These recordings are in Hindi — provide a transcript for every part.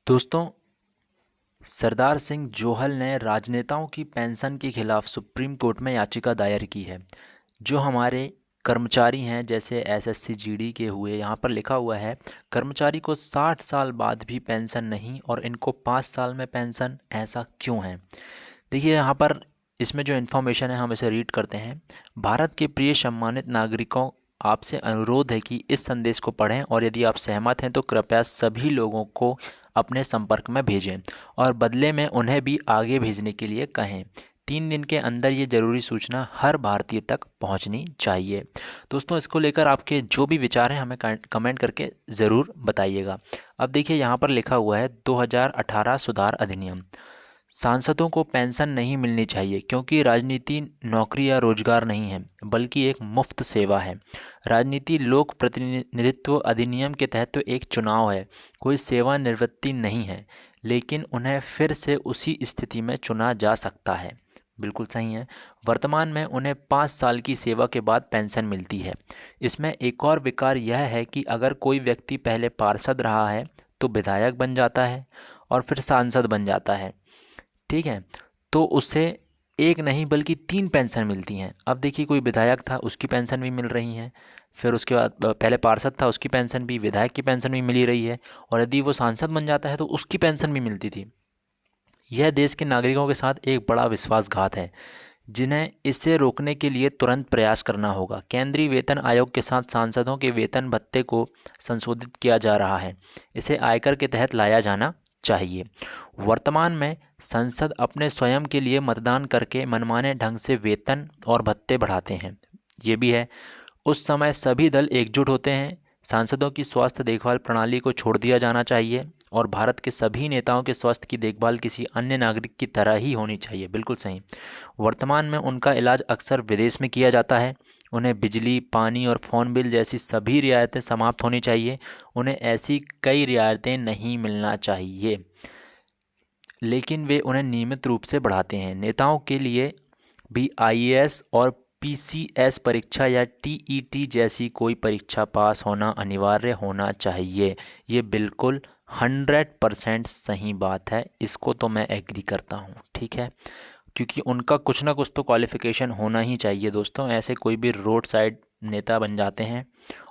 दोस्तों, सरदार सिंह जोहल ने राजनेताओं की पेंशन के खिलाफ सुप्रीम कोर्ट में याचिका दायर की है। जो हमारे कर्मचारी हैं, जैसे एसएससी जीडी के हुए, यहाँ पर लिखा हुआ है कर्मचारी को 60 साल बाद भी पेंशन नहीं और इनको 5 साल में पेंशन, ऐसा क्यों है। देखिए यहाँ पर इसमें जो इन्फॉर्मेशन है हम इसे रीड करते हैं। भारत के प्रिय सम्मानित नागरिकों, आपसे अनुरोध है कि इस संदेश को पढ़ें और यदि आप सहमत हैं तो कृपया सभी लोगों को अपने संपर्क में भेजें और बदले में उन्हें भी आगे भेजने के लिए कहें। 3 दिन के अंदर ये ज़रूरी सूचना हर भारतीय तक पहुंचनी चाहिए। दोस्तों, इसको लेकर आपके जो भी विचार हैं हमें कमेंट करके ज़रूर बताइएगा। अब देखिए यहाँ पर लिखा हुआ है 2018 सुधार अधिनियम। सांसदों को पेंशन नहीं मिलनी चाहिए क्योंकि राजनीति नौकरी या रोजगार नहीं है, बल्कि एक मुफ्त सेवा है। राजनीति लोक प्रतिनिधित्व अधिनियम के तहत तो एक चुनाव है, कोई सेवानिवृत्ति नहीं है, लेकिन उन्हें फिर से उसी स्थिति में चुना जा सकता है। बिल्कुल सही है। वर्तमान में उन्हें 5 साल की सेवा के बाद पेंशन मिलती है। इसमें एक और विकार यह है कि अगर कोई व्यक्ति पहले पार्षद रहा है तो विधायक बन जाता है और फिर सांसद बन जाता है, ठीक है, तो उससे एक नहीं बल्कि 3 पेंशन मिलती हैं। अब देखिए, कोई विधायक था, उसकी पेंशन भी मिल रही है, फिर उसके बाद पहले पार्षद था, उसकी पेंशन भी, विधायक की पेंशन भी मिल ही रही है, और यदि वो सांसद बन जाता है तो उसकी पेंशन भी मिलती थी। यह देश के नागरिकों के साथ एक बड़ा विश्वासघात है, जिन्हें इसे रोकने के लिए तुरंत प्रयास करना होगा। केंद्रीय वेतन आयोग के साथ सांसदों के वेतन भत्ते को संशोधित किया जा रहा है। इसे आयकर के तहत लाया जाना चाहिए। वर्तमान में संसद अपने स्वयं के लिए मतदान करके मनमाने ढंग से वेतन और भत्ते बढ़ाते हैं। ये भी है, उस समय सभी दल एकजुट होते हैं। सांसदों की स्वास्थ्य देखभाल प्रणाली को छोड़ दिया जाना चाहिए और भारत के सभी नेताओं के स्वास्थ्य की देखभाल किसी अन्य नागरिक की तरह ही होनी चाहिए। बिल्कुल सही। वर्तमान में उनका इलाज अक्सर विदेश में किया जाता है। उन्हें बिजली, पानी और फ़ोन बिल जैसी सभी रियायतें समाप्त होनी चाहिए। उन्हें ऐसी कई रियायतें नहीं मिलना चाहिए, लेकिन वे उन्हें नियमित रूप से बढ़ाते हैं। नेताओं के लिए भी आईएएस और पीसीएस परीक्षा या टीईटी जैसी कोई परीक्षा पास होना अनिवार्य होना चाहिए। ये बिल्कुल 100% सही बात है, इसको तो मैं एग्री करता हूँ, ठीक है, क्योंकि उनका कुछ ना कुछ तो क्वालिफ़िकेशन होना ही चाहिए। दोस्तों, ऐसे कोई भी रोड साइड नेता बन जाते हैं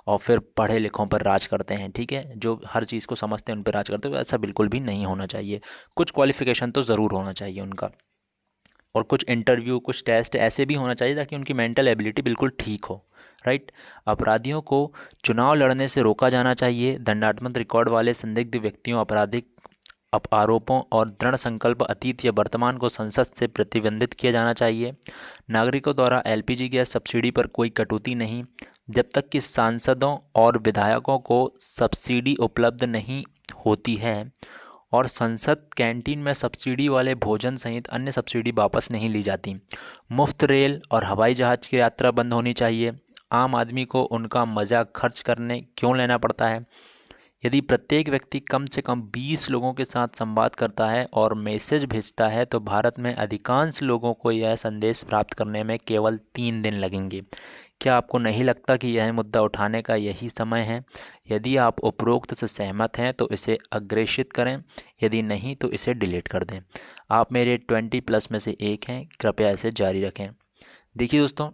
और फिर पढ़े लिखों पर राज करते हैं, ठीक है, जो हर चीज़ को समझते हैं उन पर राज करते हैं, ऐसा बिल्कुल भी नहीं होना चाहिए। कुछ क्वालिफ़िकेशन तो ज़रूर होना चाहिए उनका, और कुछ इंटरव्यू, कुछ टेस्ट ऐसे भी होना चाहिए ताकि उनकी मेंटल एबिलिटी बिल्कुल ठीक हो, राइट। अपराधियों को चुनाव लड़ने से रोका जाना चाहिए। दंडात्मक रिकॉर्ड वाले संदिग्ध व्यक्तियों, आपराधिक आरोपों और दृढ़ संकल्प अतीत या वर्तमान को संसद से प्रतिबंधित किया जाना चाहिए। नागरिकों द्वारा एलपीजी गैस सब्सिडी पर कोई कटौती नहीं। जब तक कि सांसदों और विधायकों को सब्सिडी उपलब्ध नहीं होती है और संसद कैंटीन में सब्सिडी वाले भोजन सहित अन्य सब्सिडी वापस नहीं ली जाती। मुफ्त रेल और हवाई जहाज़ की यात्रा बंद होनी चाहिए। आम आदमी को उनका मज़ा खर्च करने क्यों लेना पड़ता है। यदि प्रत्येक व्यक्ति कम से कम 20 लोगों के साथ संवाद करता है और मैसेज भेजता है तो भारत में अधिकांश लोगों को यह संदेश प्राप्त करने में केवल 3 दिन लगेंगे। क्या आपको नहीं लगता कि यह मुद्दा उठाने का यही समय है? यदि आप उपरोक्त से सहमत हैं तो इसे अग्रेषित करें, यदि नहीं तो इसे डिलीट कर दें। आप मेरे 20+ में से एक हैं, कृपया इसे जारी रखें। देखिए दोस्तों,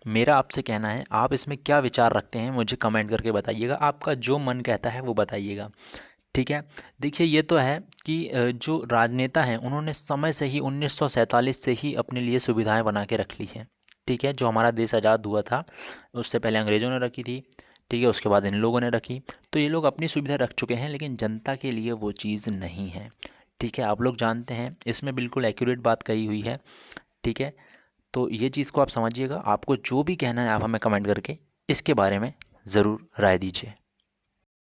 मेरा आपसे कहना है, आप इसमें क्या विचार रखते हैं मुझे कमेंट करके बताइएगा। आपका जो मन कहता है वो बताइएगा, ठीक है। देखिए, ये तो है कि जो राजनेता हैं उन्होंने समय से ही 1947 से ही अपने लिए सुविधाएं बना के रख ली हैं, ठीक है। जो हमारा देश आज़ाद हुआ था उससे पहले अंग्रेज़ों ने रखी थी, ठीक है, उसके बाद इन लोगों ने रखी। तो ये लोग अपनी सुविधा रख चुके हैं, लेकिन जनता के लिए वो चीज़ नहीं है, ठीक है। आप लोग जानते हैं, इसमें बिल्कुल एक्यूरेट बात कही हुई है, ठीक है। तो ये चीज़ को आप समझिएगा। आपको जो भी कहना है आप हमें कमेंट करके इसके बारे में ज़रूर राय दीजिए।